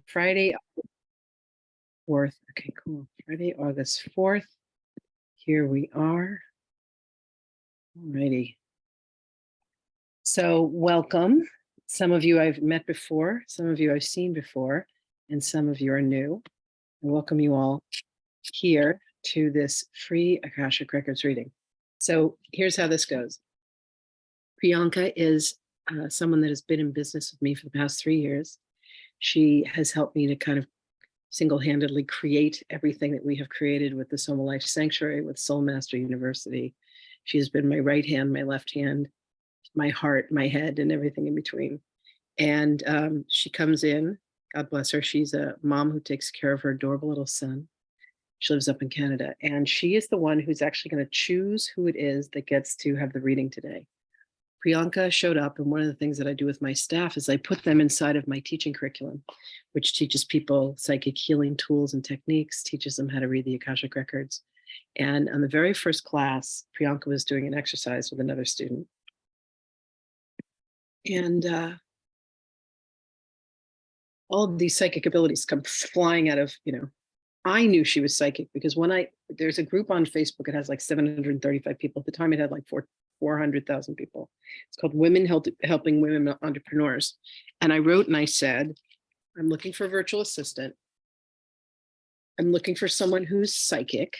Friday, 4th. Okay, cool. Friday, August 4th. Here we are. Alrighty. So welcome. Some of you I've met before, some of you I've seen before, and some of you are new. I welcome you all here to this free Akashic Records reading. So here's how this goes. Priyanka is someone that has been in business with me for the past 3 years. She has helped me to kind of single-handedly create everything that we have created with the Soma Life Sanctuary, with Soul Master University. She has been my right hand, my left hand, my heart, my head, and everything in between. And she comes in, God bless her. She's a mom who takes care of her adorable little son. She lives up in Canada. And she is the one who's actually going to choose who it is that gets to have the reading today. Priyanka showed up, and one of the things that I do with my staff is I put them inside of my teaching curriculum, which teaches people psychic healing tools and techniques, teaches them how to read the Akashic Records. And on the very first class, Priyanka was doing an exercise with another student. And all of these psychic abilities come flying out of, I knew she was psychic because there's a group on Facebook, it has like 735 people. At the time it had like 400,000 people. It's called Women Helping Women Entrepreneurs. And I wrote and I said, I'm looking for a virtual assistant. I'm looking for someone who's psychic.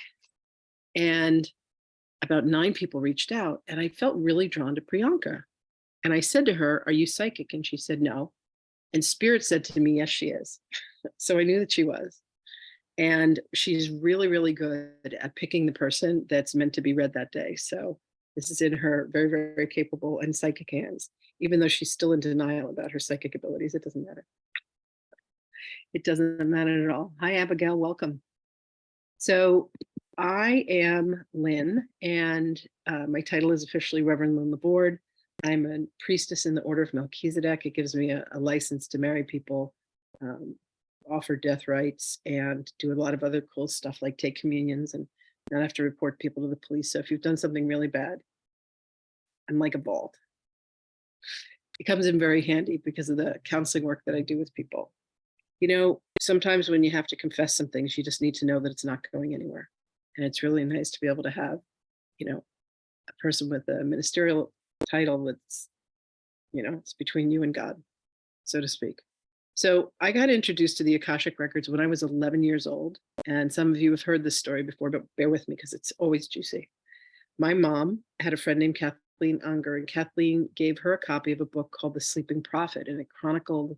And about 9 people reached out, and I felt really drawn to Priyanka. And I said to her, are you psychic? And she said, no. And Spirit said to me, yes, she is. So I knew that she was. And she's really, really good at picking the person that's meant to be read that day. So this is in her very, very capable and psychic hands. Even though she's still in denial about her psychic abilities, it doesn't matter. It doesn't matter at all. Hi, Abigail, welcome. So I am Lynn, and my title is officially Reverend Lynn Laborde. I'm a priestess in the Order of Melchizedek. It gives me a license to marry people, offer death rites, and do a lot of other cool stuff like take communions and not have to report people to the police. So if you've done something really bad, I'm like a vault. It comes in very handy because of the counseling work that I do with people. Sometimes when you have to confess some things, you just need to know that it's not going anywhere. And it's really nice to be able to have, a person with a ministerial title that's, it's between you and God, so to speak. So I got introduced to the Akashic Records when I was 11 years old. And some of you have heard this story before, but bear with me because it's always juicy. My mom had a friend named Kathleen Unger, and Kathleen gave her a copy of a book called The Sleeping Prophet, and it chronicled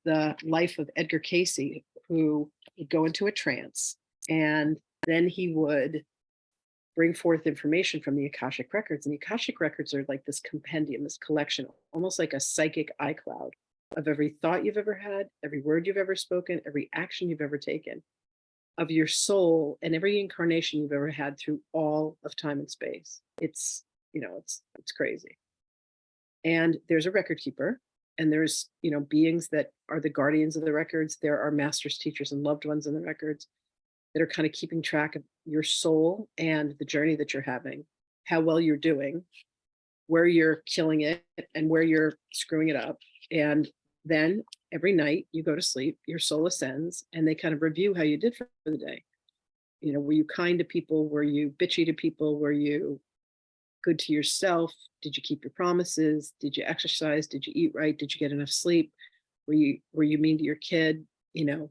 the life of Edgar Cayce, who would go into a trance, and then he would bring forth information from the Akashic Records. And the Akashic Records are like this compendium, this collection, almost like a psychic iCloud of every thought you've ever had, every word you've ever spoken, every action you've ever taken, of your soul, and every incarnation you've ever had through all of time and space. It's crazy. And there's a record keeper, and there's, beings that are the guardians of the records. There are masters, teachers, and loved ones in the records that are kind of keeping track of your soul and the journey that you're having, how well you're doing, where you're killing it, and where you're screwing it up. And then every night you go to sleep, your soul ascends, and they kind of review how you did for the day. Were you kind to people? Were you bitchy to people? Were you good to yourself? Did you keep your promises? Did you exercise? Did you eat right? Did you get enough sleep? Were you mean to your kid? Were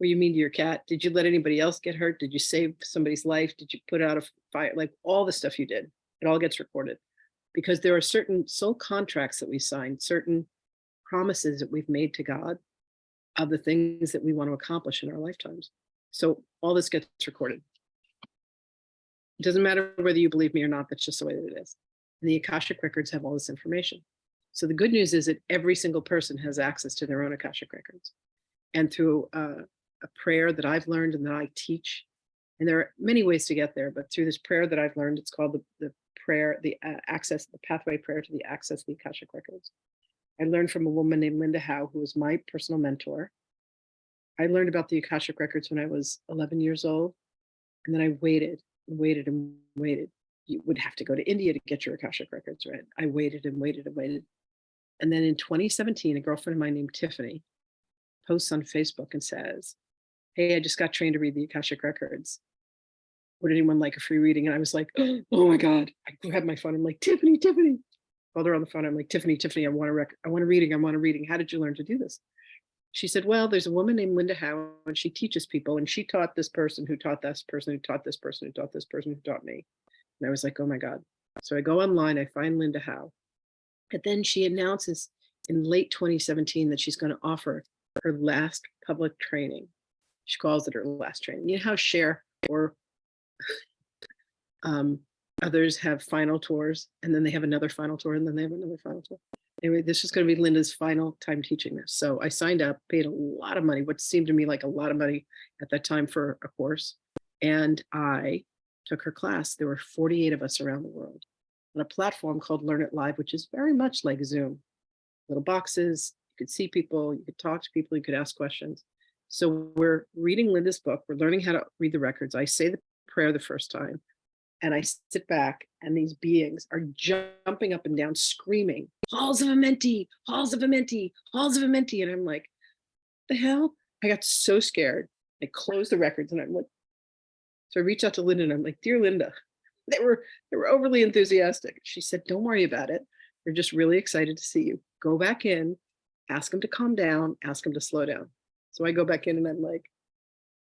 you mean to your cat? Did you let anybody else get hurt? Did you save somebody's life? Did you put out a fire? Like all the stuff you did, it all gets recorded, because there are certain soul contracts that we signed, certain promises that we've made to God of the things that we want to accomplish in our lifetimes. So all this gets recorded. It doesn't matter whether you believe me or not, that's just the way that it is. And the Akashic Records have all this information. So the good news is that every single person has access to their own Akashic Records. And through a prayer that I've learned and that I teach, and there are many ways to get there, but through this prayer that I've learned, it's called the prayer, the pathway prayer to the access of the Akashic Records. I learned from a woman named Linda Howe, who was my personal mentor. I learned about the Akashic Records when I was 11 years old. And then I waited and waited and waited. You would have to go to India to get your Akashic Records read. I waited and waited and waited. And then in 2017, a girlfriend of mine named Tiffany posts on Facebook and says, hey, I just got trained to read the Akashic Records. Would anyone like a free reading? And I was like, oh my God. I grabbed my phone. I'm like, Tiffany. Called her on the phone. I'm like, Tiffany, I want a reading. How did you learn to do this? She said, well, there's a woman named Linda Howe, and she teaches people. And she taught this person who taught this person who taught this person who taught this person who taught me. And I was like, oh my God. So I go online, I find Linda Howe. And then she announces in late 2017 that she's going to offer her last public training. She calls it her last training. You know how Cher or others have final tours, and then they have another final tour, and then they have another final tour. Anyway, this is going to be Linda's final time teaching this. So I signed up, paid a lot of money, what seemed to me like a lot of money at that time for a course. And I took her class. There were 48 of us around the world on a platform called Learn It Live, which is very much like Zoom. Little boxes, you could see people, you could talk to people, you could ask questions. So we're reading Linda's book. We're learning how to read the records. I say the prayer the first time, and I sit back, and these beings are jumping up and down, screaming, halls of Amenti, halls of Amenti, halls of Amenti. And I'm like, the hell? I got so scared. I closed the records, and I'm like, so I reached out to Linda, and I'm like, dear Linda, they were overly enthusiastic. She said, don't worry about it. They're just really excited to see you. Go back in, ask them to calm down, ask them to slow down. So I go back in, and I'm like,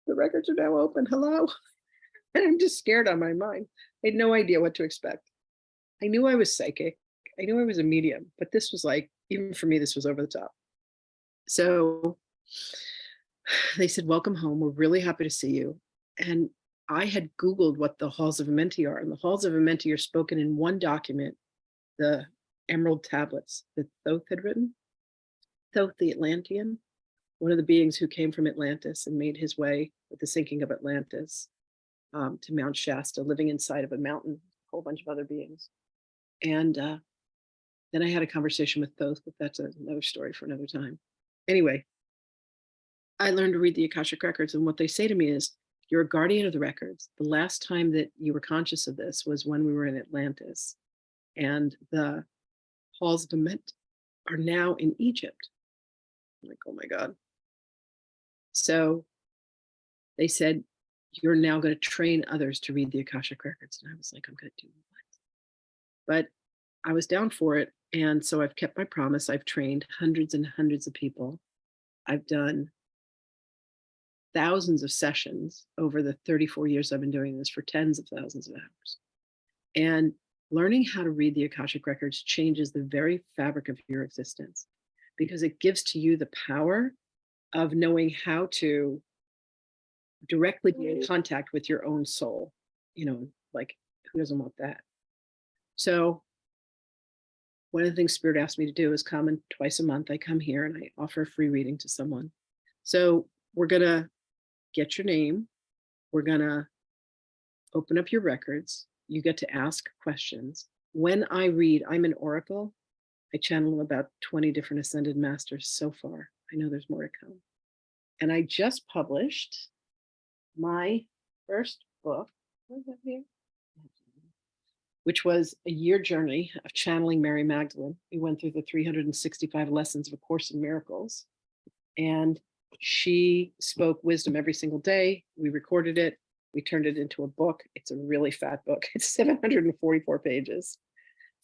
the records are now open. Hello. And I'm just scared on my mind. I had no idea what to expect. I knew I was psychic. I knew I was a medium, but this was like, even for me, this was over the top. So they said, welcome home. We're really happy to see you. And I had Googled what the halls of Amenti are, and the halls of Amenti are spoken in one document, the Emerald Tablets that Thoth had written. Thoth, the Atlantean, one of the beings who came from Atlantis and made his way with the sinking of Atlantis to Mount Shasta, living inside of a mountain, a whole bunch of other beings. And then I had a conversation with Thoth, but that's another story for another time. Anyway, I learned to read the Akashic Records, and what they say to me is, you're a guardian of the records. The last time that you were conscious of this was when we were in Atlantis, and the halls of Amenti are now in Egypt. I'm like, oh my God. So they said, you're now going to train others to read the Akashic Records. And I was like, I'm going to do what? But I was down for it. And so I've kept my promise. I've trained hundreds and hundreds of people. I've done thousands of sessions over the 34 years I've been doing this, for tens of thousands of hours. And learning how to read the Akashic Records changes the very fabric of your existence, because it gives to you the power of knowing how to directly be in contact with your own soul. You know, like, who doesn't want that? So one of the things Spirit asked me to do is come, and twice a month I come here and I offer a free reading to someone. So we're going to get your name. We're going to open up your records. You get to ask questions. When I read, I'm an oracle. I channel about 20 different ascended masters so far. I know there's more to come. And I just published my first book, which was a year journey of channeling Mary Magdalene. We went through the 365 lessons of A Course in Miracles. And she spoke wisdom every single day. We recorded it. We turned it into a book. It's a really fat book. It's 744 pages.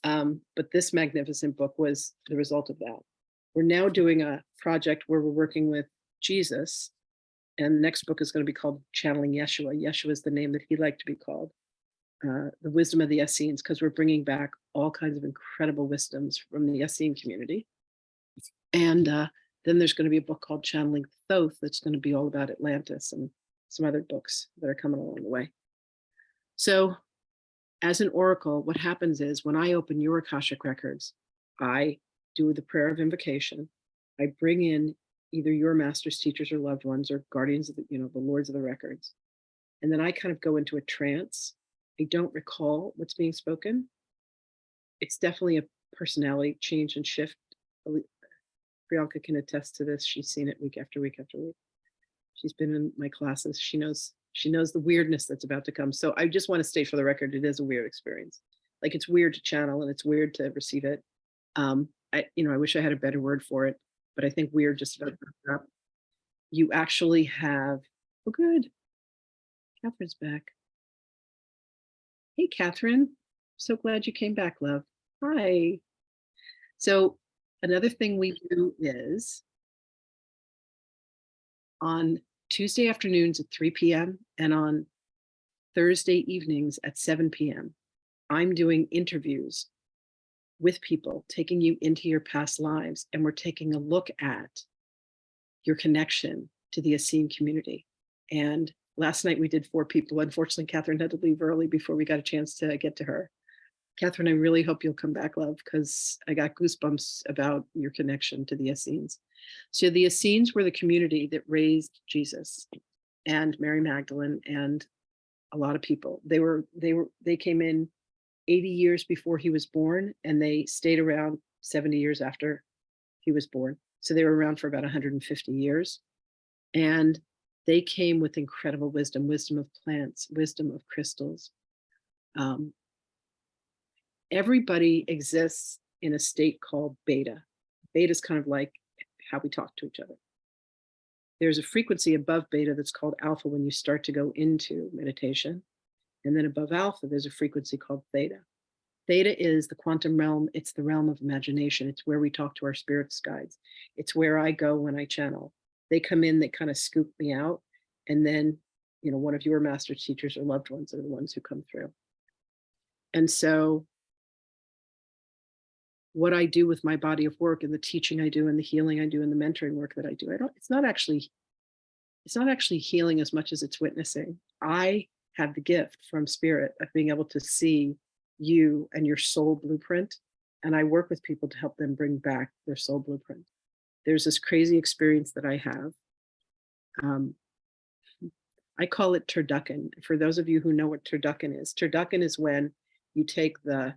But this magnificent book was the result of that. We're now doing a project where we're working with Jesus. And the next book is going to be called Channeling Yeshua. Yeshua is the name that he liked to be called. The wisdom of the Essenes, because we're bringing back all kinds of incredible wisdoms from the Essene community. And then there's going to be a book called Channeling Thoth that's going to be all about Atlantis, and some other books that are coming along the way. So as an oracle, what happens is when I open your Akashic Records, I do the prayer of invocation. I bring in either your masters, teachers, or loved ones, or guardians of the, the lords of the records. And then I kind of go into a trance. I don't recall what's being spoken. It's definitely a personality change and shift. Priyanka can attest to this. She's seen it week after week after week. She's been in my classes. She knows the weirdness that's about to come. So I just want to state for the record, it is a weird experience. Like, it's weird to channel and it's weird to receive it. I wish I had a better word for it, but I think we're just about to wrap up. You actually have, oh, good. Catherine's back. Hey, Catherine. So glad you came back, love. Hi. So another thing we do is on Tuesday afternoons at 3 p.m. and on Thursday evenings at 7 p.m., I'm doing interviews with people, taking you into your past lives, and we're taking a look at your connection to the Essene community. And last night we did 4 people. Unfortunately, Catherine had to leave early before we got a chance to get to her. Catherine, I really hope you'll come back, love, because I got goosebumps about your connection to the Essenes. So the Essenes were the community that raised Jesus and Mary Magdalene and a lot of people. They came in 80 years before he was born, and they stayed around 70 years after he was born. So they were around for about 150 years. And they came with incredible wisdom, wisdom of plants, wisdom of crystals. Everybody exists in a state called beta. Beta is kind of like how we talk to each other. There's a frequency above beta that's called alpha when you start to go into meditation. And then above alpha, there's a frequency called theta. Theta is the quantum realm. It's the realm of imagination. It's where we talk to our spirits guides. It's where I go when I channel. They come in, they kind of scoop me out. And then, one of your master teachers or loved ones are the ones who come through. And so what I do with my body of work and the teaching I do and the healing I do and the mentoring work that I do, it's not actually healing as much as it's witnessing. I have the gift from spirit of being able to see you and your soul blueprint. And I work with people to help them bring back their soul blueprint. There's this crazy experience that I have. I call it turducken. For those of you who know what turducken is when you take the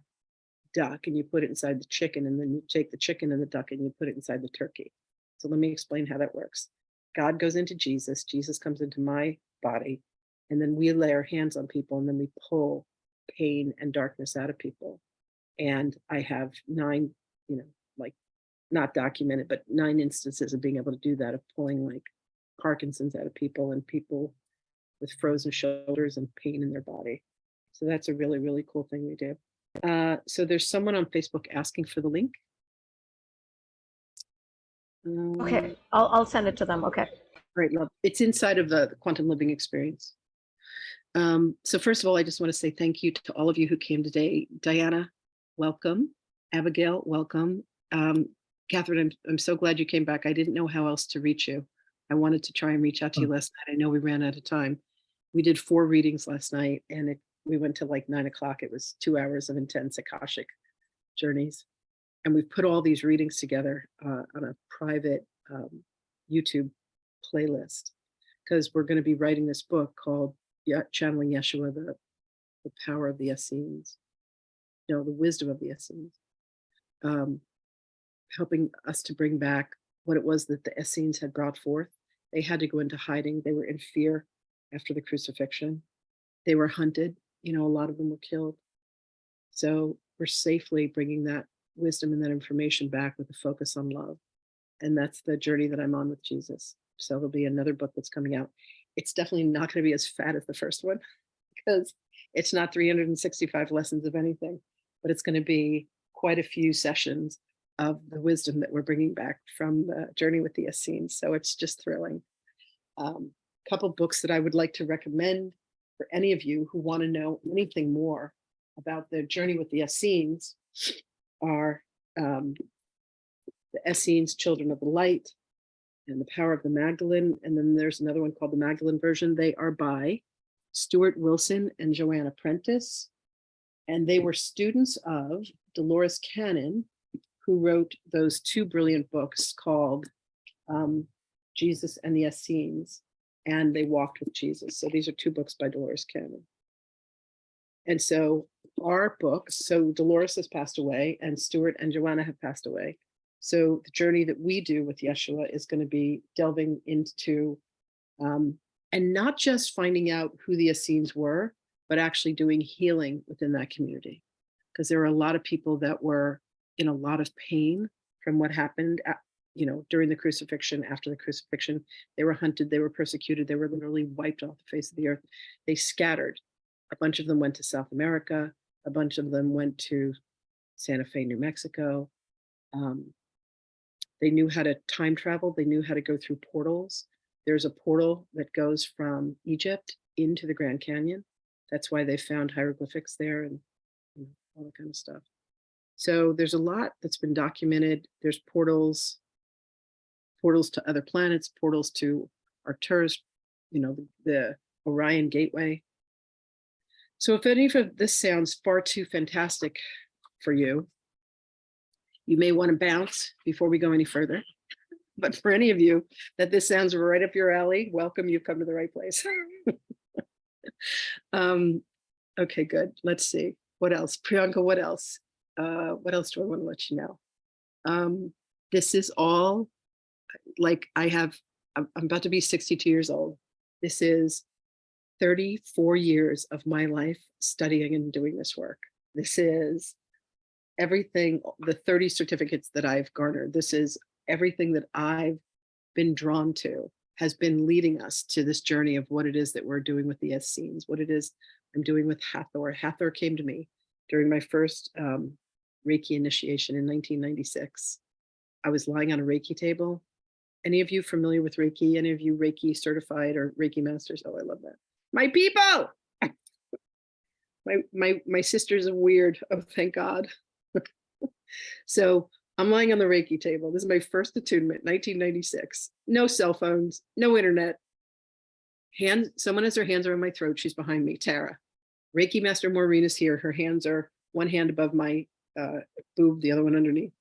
duck and you put it inside the chicken, and then you take the chicken and the duck and you put it inside the turkey. So let me explain how that works. God goes into Jesus, Jesus comes into my body, and then we lay our hands on people, and then we pull pain and darkness out of people. And I have 9, like not documented, but 9 instances of being able to do that, of pulling like Parkinson's out of people and people with frozen shoulders and pain in their body. So that's a really, really cool thing we do. So there's someone on Facebook asking for the link. Okay, I'll send it to them. Okay. Great, love. It's inside of the Quantum Living Experience. So first of all, I just want to say thank you to all of you who came today. Diana, welcome. Abigail, welcome. Catherine, I'm so glad you came back. I didn't know how else to reach you. I wanted to try and reach out to you last night. I know we ran out of time. We did 4 readings last night, and we went to like 9 o'clock. It was 2 hours of intense Akashic Journeys. And we've put all these readings together on a private YouTube playlist, because we're going to be writing this book called Channeling Yeshua, the Power of the Essenes. The wisdom of the Essenes. Helping us to bring back what it was that the Essenes had brought forth. They had to go into hiding. They were in fear after the crucifixion. They were hunted. A lot of them were killed. So we're safely bringing that wisdom and that information back with a focus on love. And that's the journey that I'm on with Jesus. So there'll be another book that's coming out. It's definitely not going to be as fat as the first one, because it's not 365 lessons of anything, but it's going to be quite a few sessions of the wisdom that we're bringing back from the journey with the Essenes. So it's just thrilling. Couple books that I would like to recommend for any of you who want to know anything more about the journey with the Essenes are the Essenes, Children of the Light, and The Power of the Magdalene. And then there's another one called the Magdalene version. They are by Stuart Wilson and Joanna Prentice. And they were students of Dolores Cannon, who wrote those 2 brilliant books called Jesus and the Essenes, and They Walked with Jesus. So these are 2 books by Dolores Cannon. And so our books, so Dolores has passed away and Stuart and Joanna have passed away. So the journey that we do with Yeshua is going to be delving into, and not just finding out who the Essenes were, but actually doing healing within that community. Because there were a lot of people that were in a lot of pain from what happened, during the crucifixion, after the crucifixion. They were hunted, they were persecuted, they were literally wiped off the face of the earth. They scattered. A bunch of them went to South America. A bunch of them went to Santa Fe, New Mexico. They knew how to time travel. They knew how to go through portals. There's a portal that goes from Egypt into the Grand Canyon. That's why they found hieroglyphics there and all that kind of stuff. So there's a lot that's been documented. There's portals to other planets, portals to Arcturus, the Orion Gateway. So if any of this sounds far too fantastic for you, you may want to bounce before we go any further. But for any of you that this sounds right up your alley, welcome, you've come to the right place. Okay, good. Let's see. What else? Priyanka, what else? What else do I want to let you know? This is all like I'm about to be 62 years old. This is 34 years of my life studying and doing this work. This is everything, the 30 certificates that I've garnered. This is everything that I've been drawn to, has been leading us to this journey of what it is that we're doing with the Essenes, what it is I'm doing with Hathor. Hathor came to me during my first Reiki initiation in 1996. I was lying on a Reiki table. Any of you familiar with Reiki? Any of you Reiki certified or Reiki masters? Oh, I love that. My people! My sisters are weird. Oh, thank God. So I'm lying on the Reiki table. This is my first attunement, 1996. No cell phones, no internet. Someone has their hands around my throat. She's behind me, Tara. Reiki Master Maureen is here. Her hands are one hand above my boob, the other one underneath.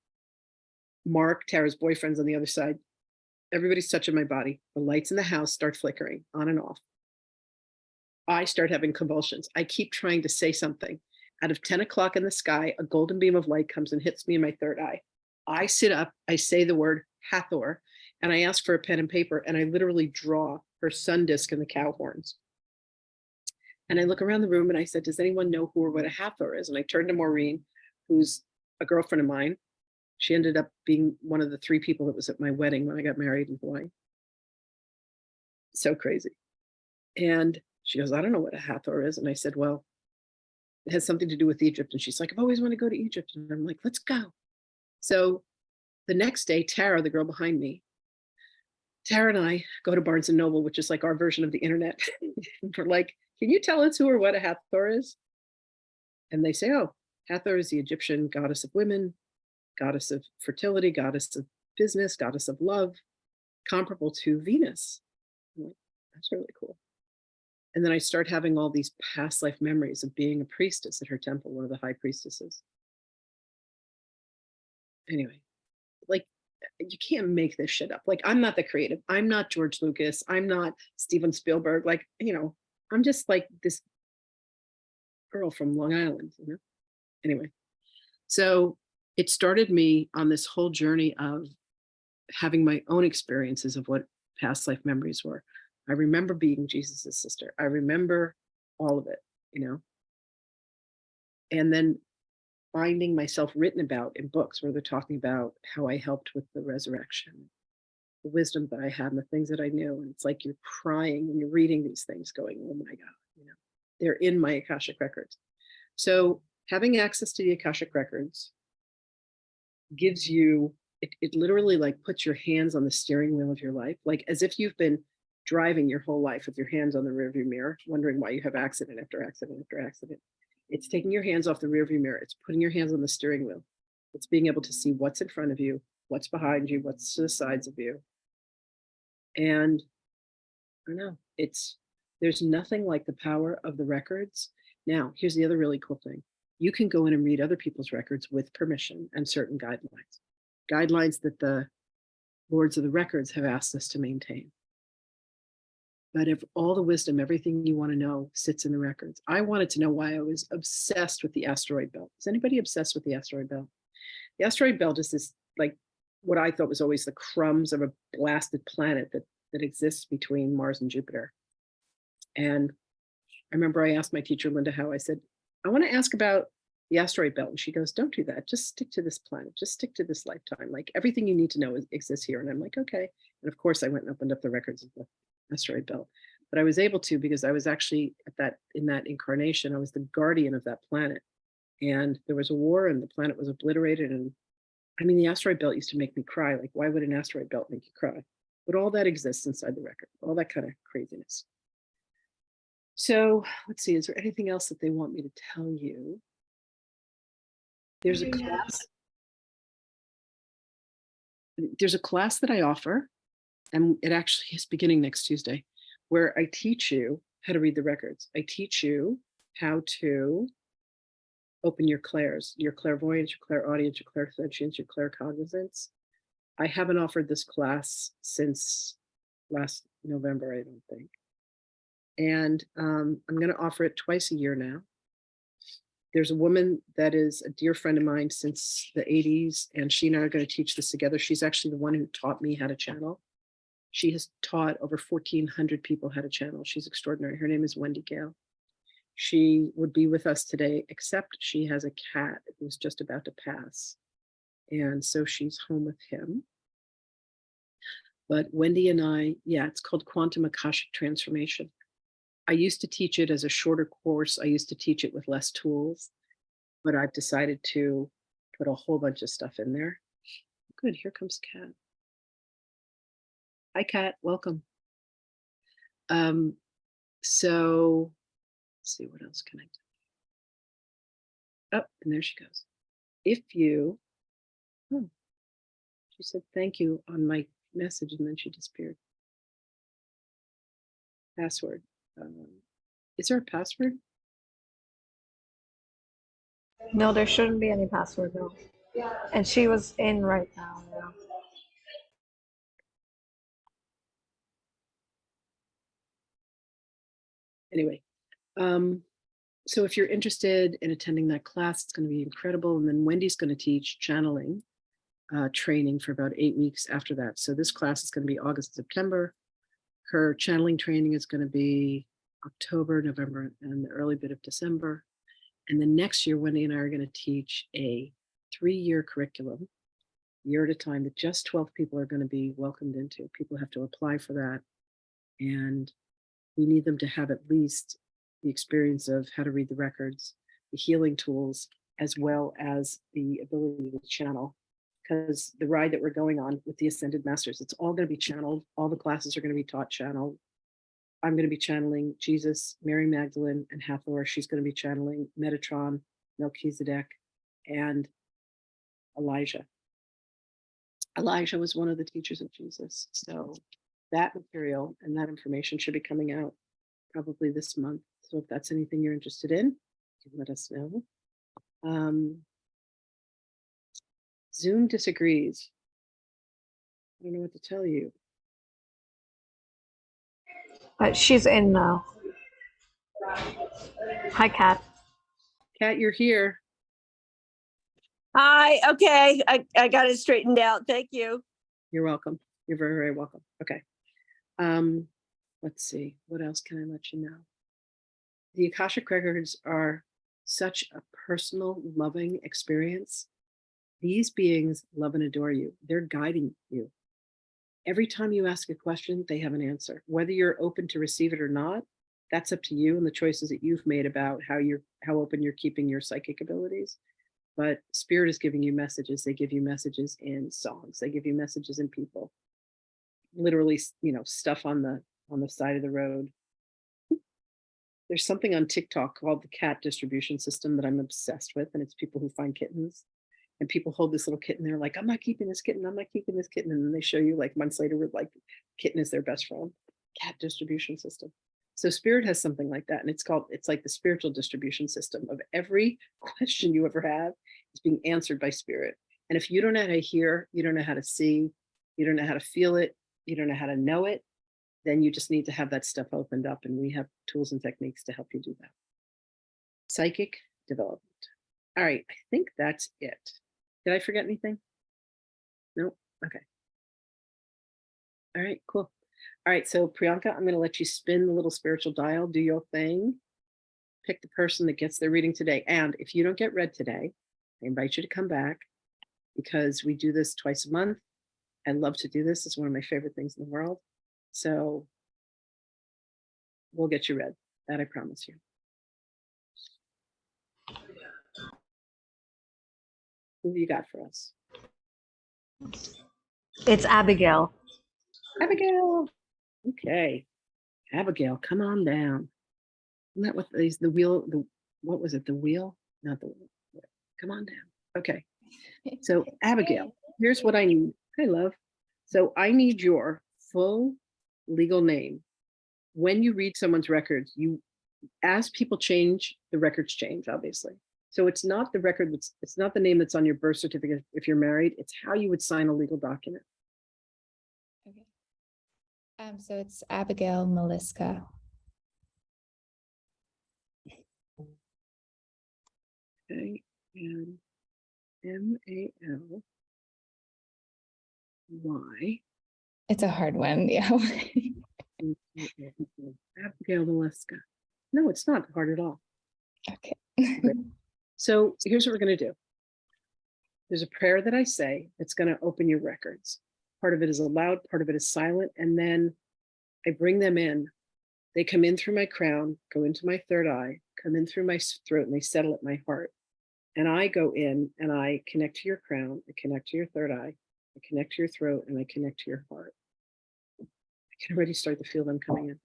Mark, Tara's boyfriend's on the other side. Everybody's touching my body. The lights in the house start flickering on and off. I start having convulsions. I keep trying to say something. Out of 10 o'clock in the sky, a golden beam of light comes and hits me in my third eye. I sit up, I say the word Hathor, and I ask for a pen and paper, and I literally draw her sun disk and the cow horns. And I look around the room and I said, does anyone know who or what a Hathor is? And I turned to Maureen, who's a girlfriend of mine. She ended up being one of the 3 people that was at my wedding when I got married in Hawaii. So crazy. And she goes, I don't know what a Hathor is. And I said, well, it has something to do with Egypt. And she's like, I've always wanted to go to Egypt. And I'm like, let's go. So the next day, Tara, the girl behind me, Tara and I go to Barnes and Noble, which is like our version of the internet. We're like, can you tell us who or what a Hathor is? And they say, oh, Hathor is the Egyptian goddess of women, goddess of fertility, goddess of business, goddess of love, comparable to Venus. I'm like, that's really cool. And then I start having all these past life memories of being a priestess at her temple, one of the high priestesses. Anyway, like, you can't make this shit up. Like, I'm not the creative. I'm not George Lucas. I'm not Steven Spielberg. Like, I'm just like this girl from Long Island, Anyway, so it started me on this whole journey of having my own experiences of what past life memories were. I remember being Jesus's sister. I remember all of it, and then finding myself written about in books where they're talking about how I helped with the resurrection, the wisdom that I had and the things that I knew. And it's like you're crying when you're reading these things going, oh my God, they're in my Akashic records. So having access to the Akashic records gives you, it literally like puts your hands on the steering wheel of your life, like as if you've been driving your whole life with your hands on the rearview mirror, wondering why you have accident after accident after accident. It's taking your hands off the rearview mirror. It's putting your hands on the steering wheel. It's being able to see what's in front of you, what's behind you, what's to the sides of you. And I don't know, there's nothing like the power of the records. Now, here's the other really cool thing. You can go in and read other people's records with permission and certain guidelines that the lords of the records have asked us to maintain. But if all the wisdom, everything you want to know sits in the records. I wanted to know why I was obsessed with the asteroid belt. Is anybody obsessed with the asteroid belt? The asteroid belt is this, like, what I thought was always the crumbs of a blasted planet that exists between Mars and Jupiter. And I remember I asked my teacher, Linda Howe, I said, I want to ask about the asteroid belt. And she goes, don't do that. Just stick to this planet. Just stick to this lifetime. Like everything you need to know exists here. And I'm like, okay. And of course I went and opened up the records of the asteroid belt. But I was able to because I was actually in that incarnation, I was the guardian of that planet. And there was a war and the planet was obliterated. And I mean, the asteroid belt used to make me cry. Like, why would an asteroid belt make you cry? But all that exists inside the record, all that kind of craziness. So let's see, is there anything else that they want me to tell you? There's a class. There's a class that I offer, and it actually is beginning next Tuesday, where I teach you how to read the records. I teach you how to open your clairs, your clairvoyance, your clairaudience, your clairsentience, your claircognizance. I haven't offered this class since last November, I don't think. And I'm going to offer it twice a year now. There's a woman that is a dear friend of mine since the 80s, and she and I are going to teach this together. She's actually the one who taught me how to channel. She has taught over 1,400 people how to channel. She's extraordinary. Her name is Wendy Gayle. She would be with us today, except she has a cat who's just about to pass. And so she's home with him. But Wendy and I, yeah, it's called Quantum Akashic Transformation. I used to teach it as a shorter course. I used to teach it with less tools, but I've decided to put a whole bunch of stuff in there. Good, here comes Kat. Hi, Kat, welcome. So let's see, what else can I do? Oh, and there she goes. If you, she said thank you on my message and then she disappeared. Password. Is there a password? No, there shouldn't be any password, no. And she was in right now. Yeah. Anyway, so if you're interested in attending that class, it's going to be incredible. And then Wendy's going to teach channeling training for about 8 weeks after that. So this class is going to be August, September. Her channeling training is going to be October, November, and the early bit of December. And then next year, Wendy and I are going to teach a 3-year curriculum, year at a time, that just 12 people are going to be welcomed into. People have to apply for that. And we need them to have at least the experience of how to read the records, the healing tools, as well as the ability to channel. Because the ride that we're going on with the Ascended Masters, it's all going to be channeled. All the classes are going to be taught channeled. I'm going to be channeling Jesus, Mary Magdalene, and Hathor. She's going to be channeling Metatron, Melchizedek, and Elijah. Elijah was one of the teachers of Jesus. So that material and that information should be coming out probably this month. So if that's anything you're interested in, you can let us know. Zoom disagrees. I don't know what to tell you. She's in now. Hi, Kat. Kat, you're here. Hi, okay, I got it straightened out. Thank you. You're welcome. You're very, very welcome. Okay. Let's see. What else can I let you know? The Akashic Records are such a personal, loving experience. These beings love and adore you. They're guiding you. Every time you ask a question, they have an answer. Whether you're open to receive it or not, that's up to you and the choices that you've made about how open you're keeping your psychic abilities. But Spirit is giving you messages. They give you messages in songs. They give you messages in people. Literally, stuff on the side of the road. There's something on TikTok called the cat distribution system that I'm obsessed with, and it's people who find kittens. And people hold this little kitten. They're like, I'm not keeping this kitten. I'm not keeping this kitten. And then they show you like months later with like kitten is their best friend. Cat distribution system. So Spirit has something like that. And it's like the spiritual distribution system of every question you ever have is being answered by Spirit. And if you don't know how to hear, you don't know how to see, you don't know how to feel it, you don't know how to know it, then you just need to have that stuff opened up. And we have tools and techniques to help you do that. Psychic development. All right, I think that's it. Did I forget anything? No? Okay. All right, cool. All right, so Priyanka, I'm going to let you spin the little spiritual dial, do your thing. pick the person that gets their reading today. And if you don't get read today, I invite you to come back because we do this twice a month. I love to do this. It's one of my favorite things in the world. So we'll get you read. That I promise you. Who have you got for us? It's Abigail. Abigail. Okay. Abigail, come on down. Isn't that what the wheel, what was it? The wheel? Not the wheel. Come on down. Okay. So Abigail, here's what I need. Hi, love. So I need your full legal name. When you read someone's records, as people change, the records change, obviously. So it's not the record, it's not the name that's on your birth certificate if you're married, it's how you would sign a legal document. Okay. So it's Abigail Maliska. Okay, and M-A-L-Y. It's a hard one, yeah. Abigail Maliska. No, it's not hard at all. Okay. So here's what we're going to do. There's a prayer that I say that's going to open your records. Part of it is aloud, part of it is silent, and then I bring them in. They come in through my crown, go into my third eye, come in through my throat, and they settle at my heart. And I go in and I connect to your crown, I connect to your third eye, I connect to your throat, and I connect to your heart. I can already start to feel them coming in.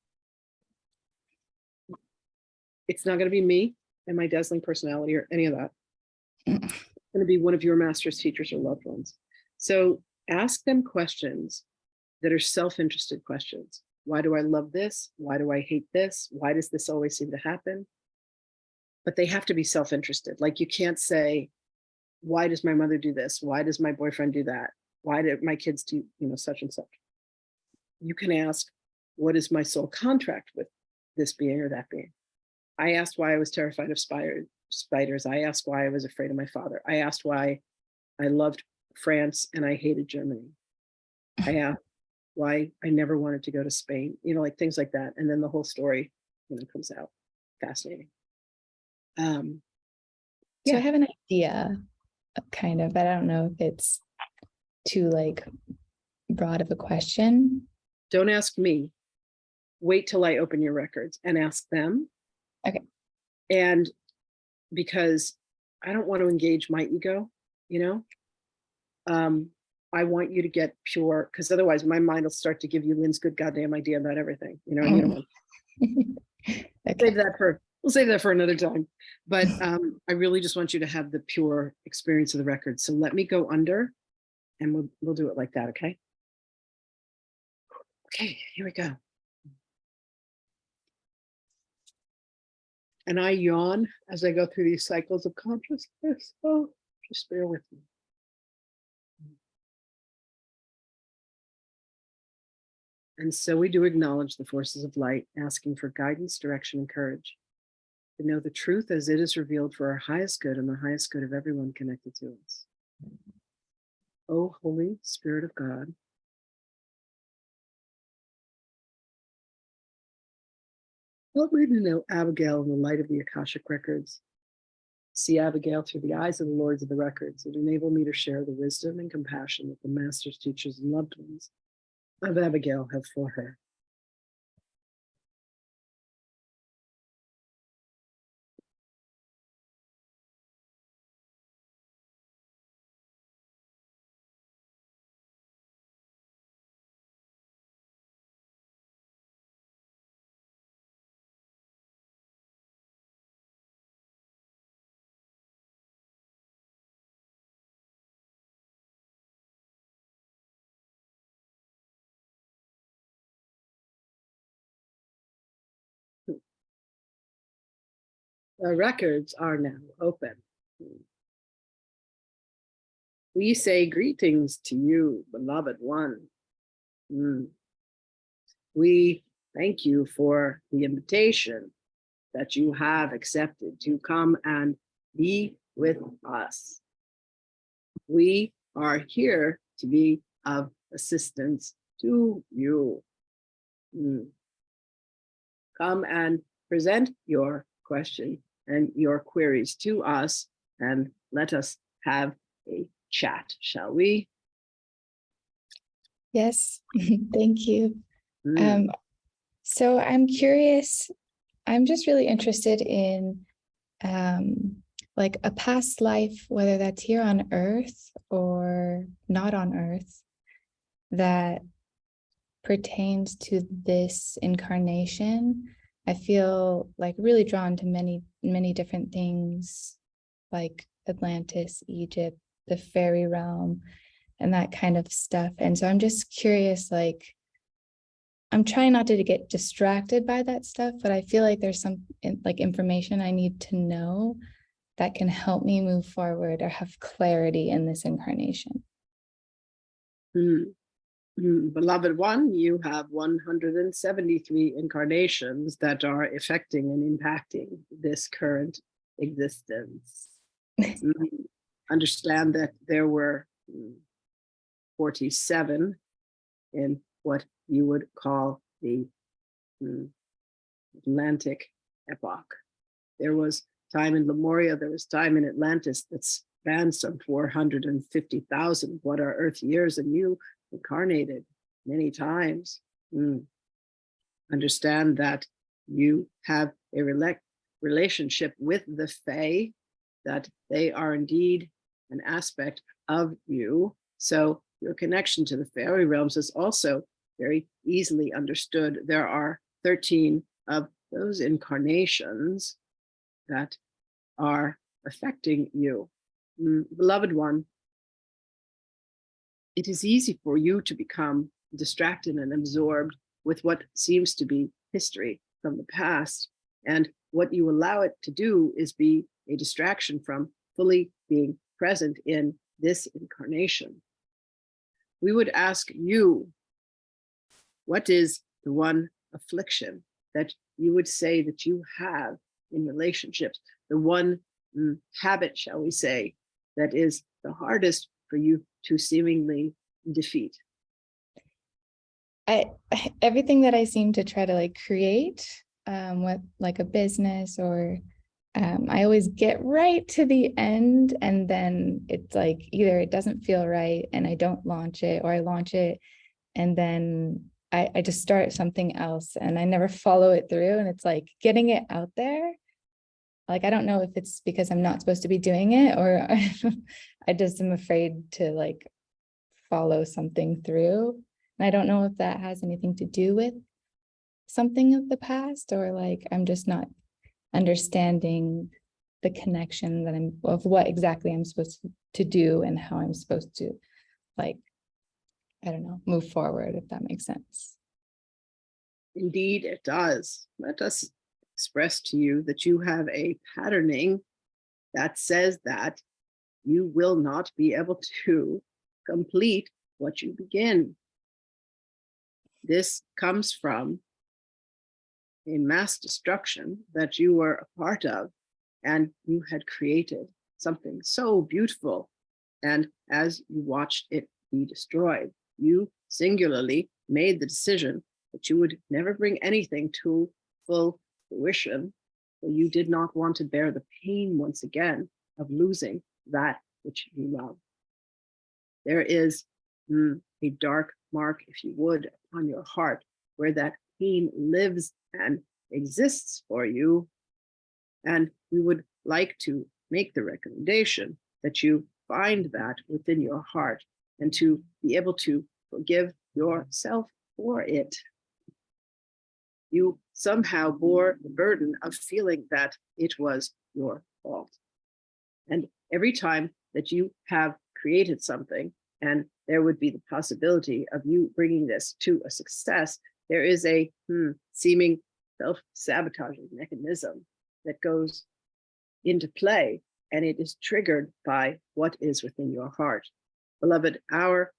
It's not going to be me and my dazzling personality or any of that. It's going to be one of your master's teachers or loved ones. So ask them questions that are self-interested questions. Why do I love this? Why do I hate this? Why does this always seem to happen? But they have to be self-interested. Like you can't say, why does my mother do this? Why does my boyfriend do that? Why did my kids do, such and such? You can ask, what is my soul contract with this being or that being? I asked why I was terrified of spiders. I asked why I was afraid of my father. I asked why I loved France and I hated Germany. I asked why I never wanted to go to Spain, like things like that. And then the whole story, comes out. Fascinating. So I have an idea, kind of, but I don't know if it's too broad of a question. Don't ask me. Wait till I open your records and ask them. Okay. And because I don't want to engage my ego, I want you to get pure, because otherwise my mind will start to give you Lynn's good goddamn idea about everything, and you don't want Okay. we'll save that for another time. But I really just want you to have the pure experience of the record. So let me go under and we'll do it like that, okay? Okay, here we go. And I yawn as I go through these cycles of consciousness. Oh, just bear with me. And so we do acknowledge the forces of light, asking for guidance, direction, and courage to know the truth as it is revealed for our highest good and the highest good of everyone connected to us. O Holy Spirit of God, help me to know Abigail in the light of the Akashic records. See Abigail through the eyes of the Lords of the records and enable me to share the wisdom and compassion that the Masters, teachers, and loved ones of Abigail have for her. The records are now open. We say greetings to you, beloved one. We thank you for the invitation that you have accepted to come and be with us. We are here to be of assistance to you. Come and present your question and your queries to us, and let us have a chat, shall we? Yes, thank you. Mm. So I'm curious, I'm just really interested in like a past life, whether that's here on Earth or not on Earth, that pertains to this incarnation. I feel like really drawn to many different things, like Atlantis, Egypt, the fairy realm, and that kind of stuff. And so I'm just curious, like, I'm trying not to get distracted by that stuff, but I feel like there's some like information I need to know that can help me move forward or have clarity in this incarnation. Beloved one, you have 173 incarnations that are affecting and impacting this current existence. Understand that there were 47 in what you would call the Atlantic epoch. There was time in Lemuria, there was time in Atlantis that spanned some 450,000 what are Earth years, and you incarnated many times. Understand that you have a relationship with the Fae, that they are indeed an aspect of you. So your connection to the fairy realms is also very easily understood. There are 13 of those incarnations that are affecting you. Beloved one, it is easy for you to become distracted and absorbed with what seems to be history from the past. And what you allow it to do is be a distraction from fully being present in this incarnation. We would ask you, what is the one affliction that you would say that you have in relationships? The one habit, shall we say, that is the hardest for you to seemingly defeat? Everything that I seem to try to like create with like a business or I always get right to the end, and then it's like either it doesn't feel right and I don't launch it, or I launch it and then I just start something else and I never follow it through. And it's like getting it out there. Like, I don't know if it's because I'm not supposed to be doing it, or I just am afraid to like follow something through. And I don't know if that has anything to do with something of the past, or like I'm just not understanding the connection that of what exactly I'm supposed to do and how I'm supposed to, like, I don't know, move forward, if that makes sense. Indeed, it does. Let us express to you that you have a patterning that says that you will not be able to complete what you begin. This comes from a mass destruction that you were a part of, and you had created something so beautiful. And as you watched it be destroyed, you singularly made the decision that you would never bring anything to full fruition, for you did not want to bear the pain once again of losing that which you love. There is a dark mark, if you would, upon your heart where that pain lives and exists for you. And we would like to make the recommendation that you find that within your heart and to be able to forgive yourself for it. You somehow bore the burden of feeling that it was your fault. And every time that you have created something and there would be the possibility of you bringing this to a success, there is a seeming self-sabotaging mechanism that goes into play, and it is triggered by what is within your heart. Beloved, our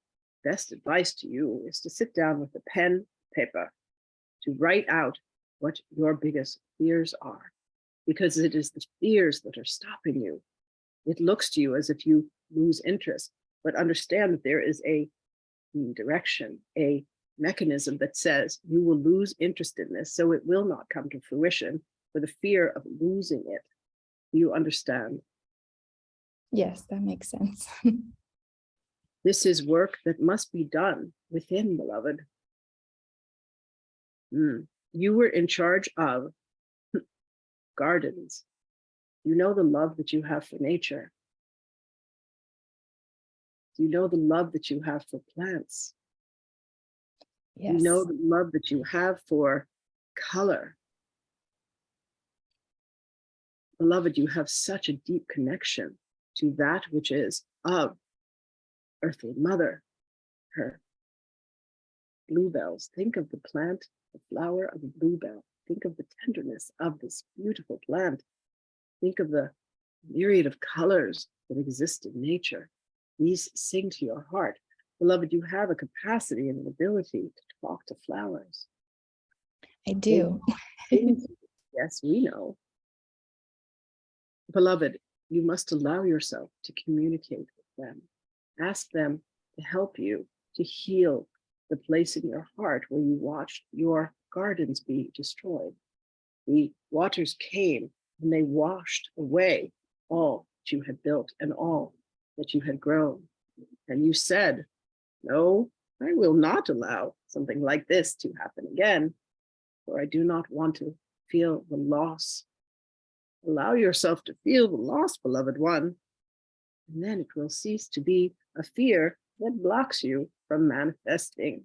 best advice to you is to sit down with a pen, paper, to write out what your biggest fears are, because it is the fears that are stopping you. It looks to you as if you lose interest, but understand that there is a direction, a mechanism that says you will lose interest in this, so it will not come to fruition. for the fear of losing it. Do you understand? Yes, that makes sense. This is work that must be done within, beloved. You were in charge of gardens. You know the love that you have for nature. You know the love that you have for plants. Yes. You know the love that you have for color. Beloved, you have such a deep connection to that which is of Earthly Mother, her bluebells. Think of the plant, the flower of a bluebell. Think of the tenderness of this beautiful plant. Think of the myriad of colors that exist in nature. These sing to your heart. Beloved, you have a capacity and an ability to talk to flowers. I do. Yes, we know. Beloved, you must allow yourself to communicate with them. Ask them to help you to heal the place in your heart where you watched your gardens be destroyed. The waters came and they washed away all that you had built and all that you had grown. And you said, no, I will not allow something like this to happen again, for I do not want to feel the loss. Allow yourself to feel the loss, beloved one, and then it will cease to be a fear that blocks you from manifesting.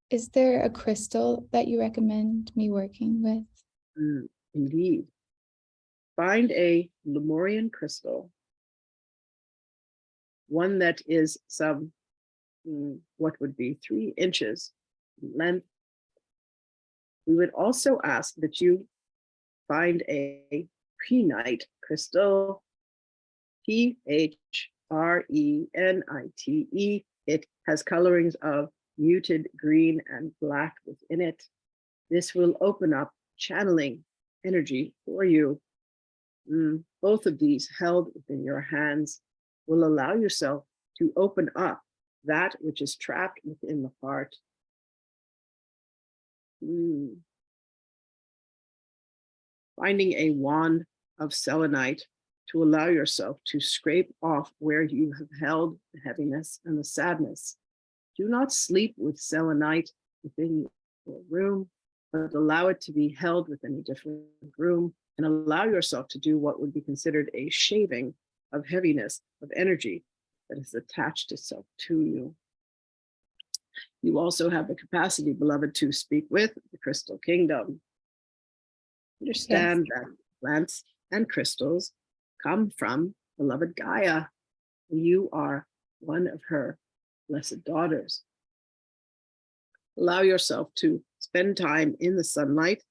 Is there a crystal that you recommend me working with? Indeed. Find a Lemurian crystal, one that is some, what would be 3 inches in length. We would also ask that you find a prehnite crystal, Phreniite. It has colorings of muted green and black within it. This will open up channeling energy for you. Both of these held within your hands will allow yourself to open up that which is trapped within the heart. Finding a wand of selenite to allow yourself to scrape off where you have held the heaviness and the sadness. Do not sleep with selenite within your room, but allow it to be held within a different room and allow yourself to do what would be considered a shaving of heaviness, of energy that has attached itself to you. You also have the capacity, beloved, to speak with the crystal kingdom. Understand that plants and crystals come from beloved Gaia. You are one of her blessed daughters. Allow yourself to spend time in the sunlight,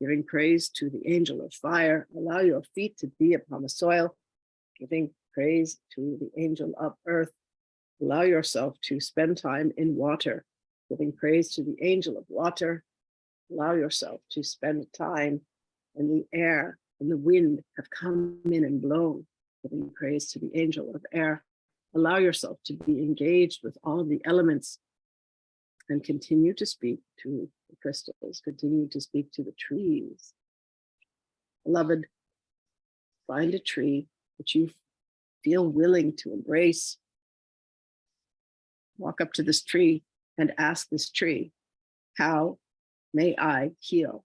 giving praise to the angel of fire. Allow your feet to be upon the soil, giving praise to the angel of earth. Allow yourself to spend time in water, giving praise to the angel of water. Allow yourself to spend time in the air, and the wind have come in and blown, giving praise to the angel of air. Allow yourself to be engaged with all of the elements and continue to speak to the crystals, continue to speak to the trees. Beloved, find a tree that you feel willing to embrace. Walk up to this tree and ask this tree, how may I heal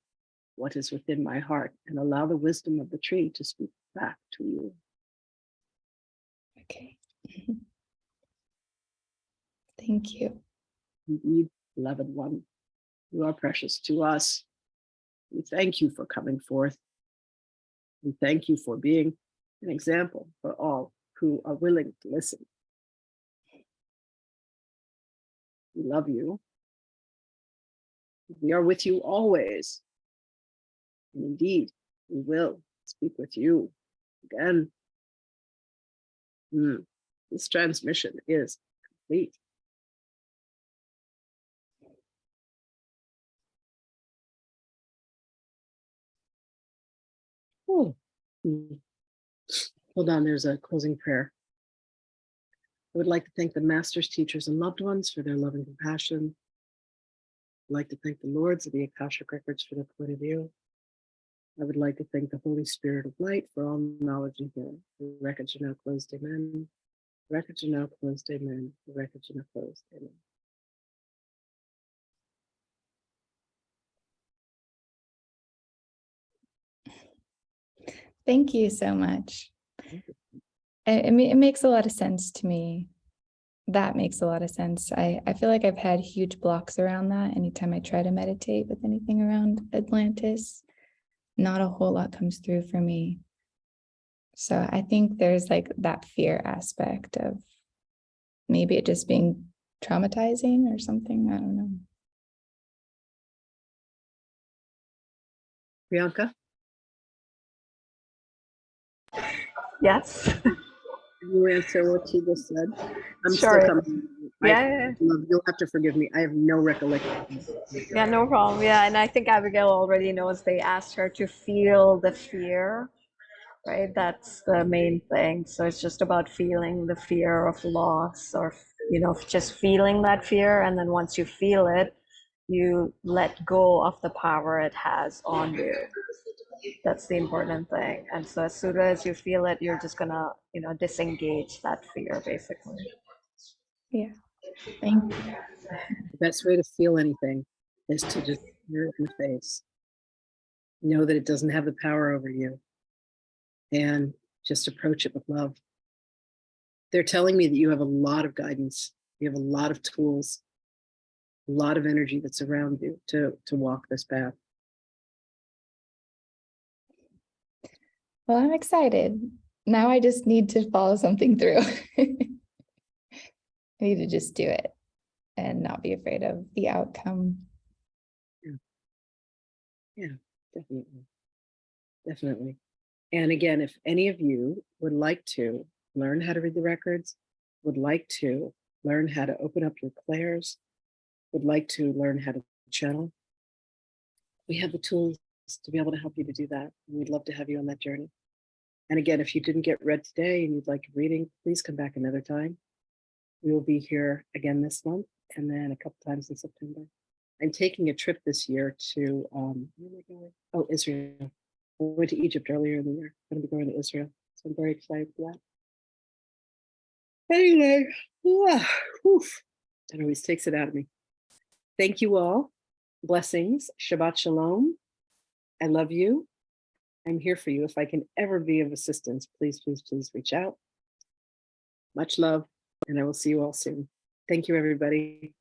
what is within my heart, and allow the wisdom of the tree to speak back to you. Okay. Thank you. Indeed, beloved one, you are precious to us. We thank you for coming forth. We thank you for being an example for all who are willing to listen. We love you. We are with you always. And indeed, we will speak with you again. This transmission is complete. Oh, hold on, there's a closing prayer. I would like to thank the masters, teachers, and loved ones for their love and compassion. I'd like to thank the lords of the Akashic records for their point of view. I would like to thank the Holy Spirit of Light for all knowledge and healing. The records are now closed, amen. The records are now closed, amen. The records are now closed, amen. Thank you so much. It makes a lot of sense to me. That makes a lot of sense. I feel like I've had huge blocks around that. Anytime I try to meditate with anything around Atlantis, not a whole lot comes through for me. So I think there's like that fear aspect of maybe it just being traumatizing or something. I don't know. Priyanka? Yes. You answer what she just said. I'm Sure. still coming. Yeah. You'll have to forgive me. I have no recollection. Yeah, no problem. Yeah, and I think Abigail already knows. They asked her to feel the fear, right? That's the main thing. So it's just about feeling the fear of loss, or just feeling that fear, and then once you feel it, you let go of the power it has on you. That's the important thing. And so as soon as you feel it, you're just gonna disengage that fear, basically. Yeah. Thank you. The best way to feel anything is to just hear it in the face. Know that it doesn't have the power over you, and just approach it with love. They're telling me that you have a lot of guidance. You have a lot of tools, a lot of energy that's around you to walk this path. Well, I'm excited. Now I just need to follow something through. I need to just do it and not be afraid of the outcome. Yeah, definitely. Definitely. And again, if any of you would like to learn how to read the records, would like to learn how to open up your clairs, would like to learn how to channel, we have the tools to be able to help you to do that. And we'd love to have you on that journey. And again, if you didn't get read today and you'd like a reading, please come back another time. We will be here again this month and then a couple times in September. I'm taking a trip this year to, where am I going? Oh, Israel. I went to Egypt earlier in the year. I'm going to be going to Israel. So I'm very excited for that. Anyway, that always takes it out of me. Thank you all. Blessings. Shabbat Shalom. I love you. I'm here for you. If I can ever be of assistance, please, please, please reach out. Much love, and I will see you all soon. Thank you, everybody.